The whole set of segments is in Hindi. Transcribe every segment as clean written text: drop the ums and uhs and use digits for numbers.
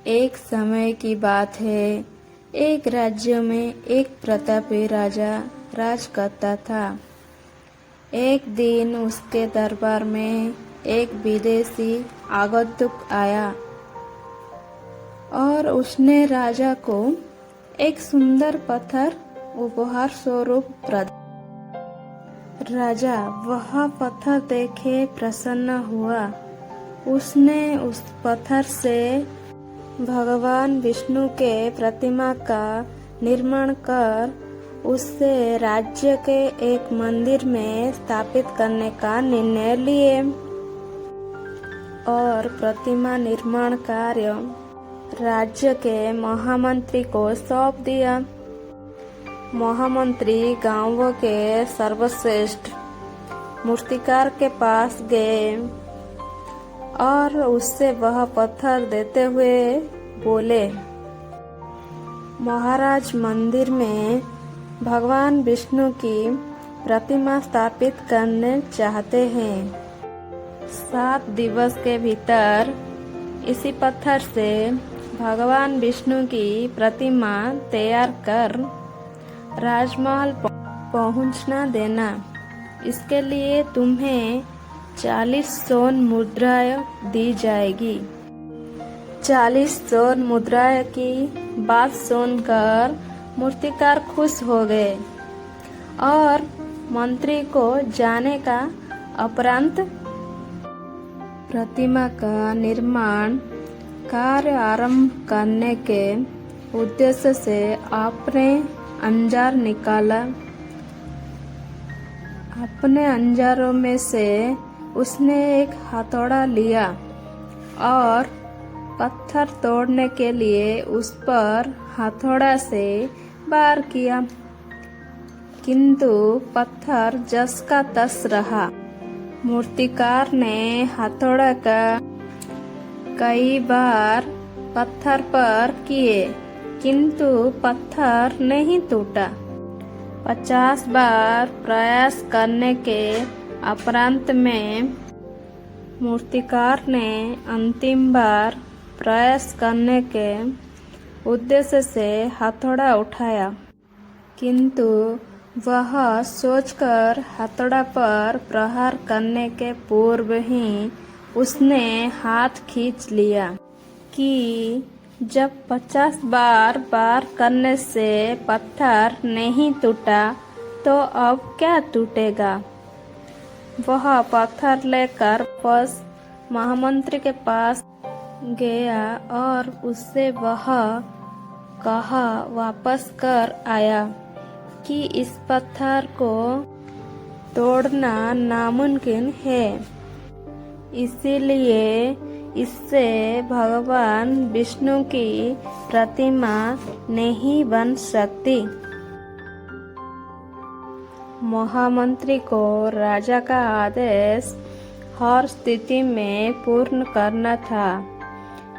एक समय की बात है। एक राज्य में एक प्रतापी राजा राज करता था। एक दिन उसके दरबार में एक विदेशी आगंतुक आया और उसने राजा को एक सुंदर पत्थर उपहार स्वरूप प्रदान। राजा वह पत्थर देखे प्रसन्न हुआ। उसने उस पत्थर से भगवान विष्णु के प्रतिमा का निर्माण कर उसे राज्य के एक मंदिर में स्थापित करने का निर्णय लिए और प्रतिमा निर्माण कार्य राज्य के महामंत्री को सौंप दिया। महामंत्री गांवों के सर्वश्रेष्ठ मूर्तिकार के पास गए और उससे वह पत्थर देते हुए बोले, महाराज, मंदिर में भगवान विष्णु की प्रतिमा स्थापित करने चाहते हैं। 7 दिवस के भीतर इसी पत्थर से भगवान विष्णु की प्रतिमा तैयार कर राजमहल पहुंचना देना। इसके लिए तुम्हें 40 स्वर्ण मुद्राएं दी जाएगी। 40 स्वर्ण मुद्राएं की बात सुनकर मूर्तिकार खुश हो गए और मंत्री को जाने का उपरांत प्रतिमा का निर्माण कार्य आरंभ करने के उद्देश्य से आपने अंजार निकाला। अपने अंजारों में से उसने एक हथौड़ा लिया और पत्थर तोड़ने के लिए उस पर हथौड़ा से वार किया, किंतु पत्थर जस का तस रहा। मूर्तिकार ने हथौड़ा का कई बार पत्थर पर किए, किंतु पत्थर नहीं टूटा। 50 बार प्रयास करने के उपरांत में मूर्तिकार ने अंतिम बार प्रयास करने के उद्देश्य से हथौड़ा उठाया, किंतु वह सोचकर हथौड़ा पर प्रहार करने के पूर्व ही उसने हाथ खींच लिया कि जब 50 बार वार करने से पत्थर नहीं टूटा तो अब क्या टूटेगा। वह पत्थर लेकर वापस महामंत्री के पास गया और उससे वह कहा वापस कर आया कि इस पत्थर को तोड़ना नामुमकिन है, इसीलिए इससे भगवान विष्णु की प्रतिमा नहीं बन सकती। महामंत्री को राजा का आदेश हर स्थिति में पूर्ण करना था,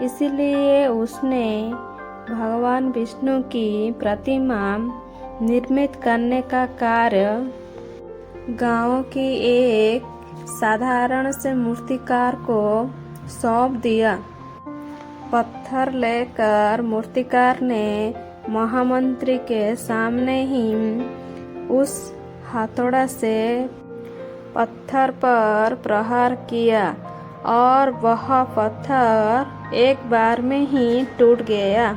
इसलिए उसने भगवान विष्णु की प्रतिमा निर्मित करने का कार्य गांव की एक साधारण से मूर्तिकार को सौंप दिया। पत्थर लेकर मूर्तिकार ने महामंत्री के सामने ही उस हथौड़ा से पत्थर पर प्रहार किया और वह पत्थर एक बार में ही टूट गया।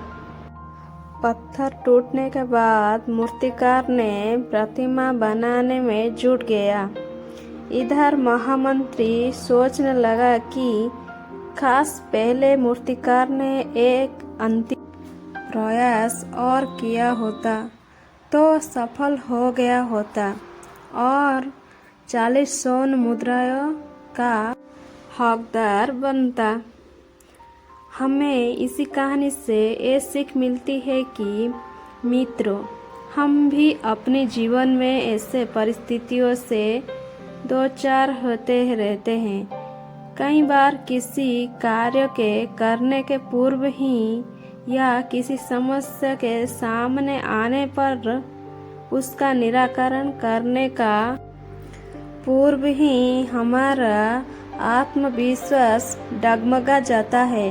पत्थर टूटने के बाद मूर्तिकार ने प्रतिमा बनाने में जुट गया। इधर महामंत्री सोचने लगा कि खास पहले मूर्तिकार ने एक अंतिम प्रयास और किया होता तो सफल हो गया होता और 40 स्वर्ण मुद्राओं का हकदार बनता। हमें इसी कहानी से ये सीख मिलती है कि मित्रों, हम भी अपने जीवन में ऐसे परिस्थितियों से दो चार होते रहते हैं। कई बार किसी कार्य के करने के पूर्व ही या किसी समस्या के सामने आने पर उसका निराकरण करने का पूर्व ही हमारा आत्मविश्वास डगमगा जाता है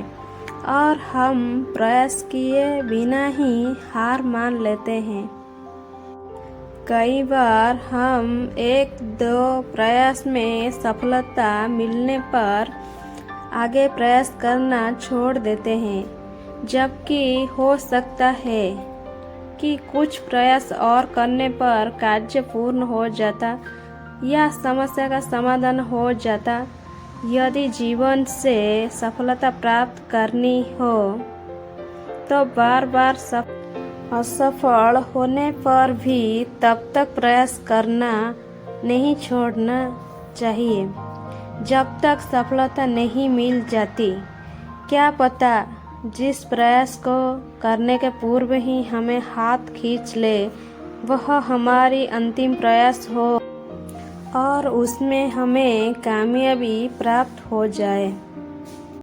और हम प्रयास किए बिना ही हार मान लेते हैं। कई बार हम एक दो प्रयास में सफलता मिलने पर आगे प्रयास करना छोड़ देते हैं, जबकि हो सकता है कि कुछ प्रयास और करने पर कार्य पूर्ण हो जाता या समस्या का समाधान हो जाता। यदि जीवन से सफलता प्राप्त करनी हो तो बार बार असफल होने पर भी तब तक प्रयास करना नहीं छोड़ना चाहिए जब तक सफलता नहीं मिल जाती। क्या पता जिस प्रयास को करने के पूर्व ही हमें हाथ खींच ले वह हमारी अंतिम प्रयास हो और उसमें हमें कामयाबी प्राप्त हो जाए।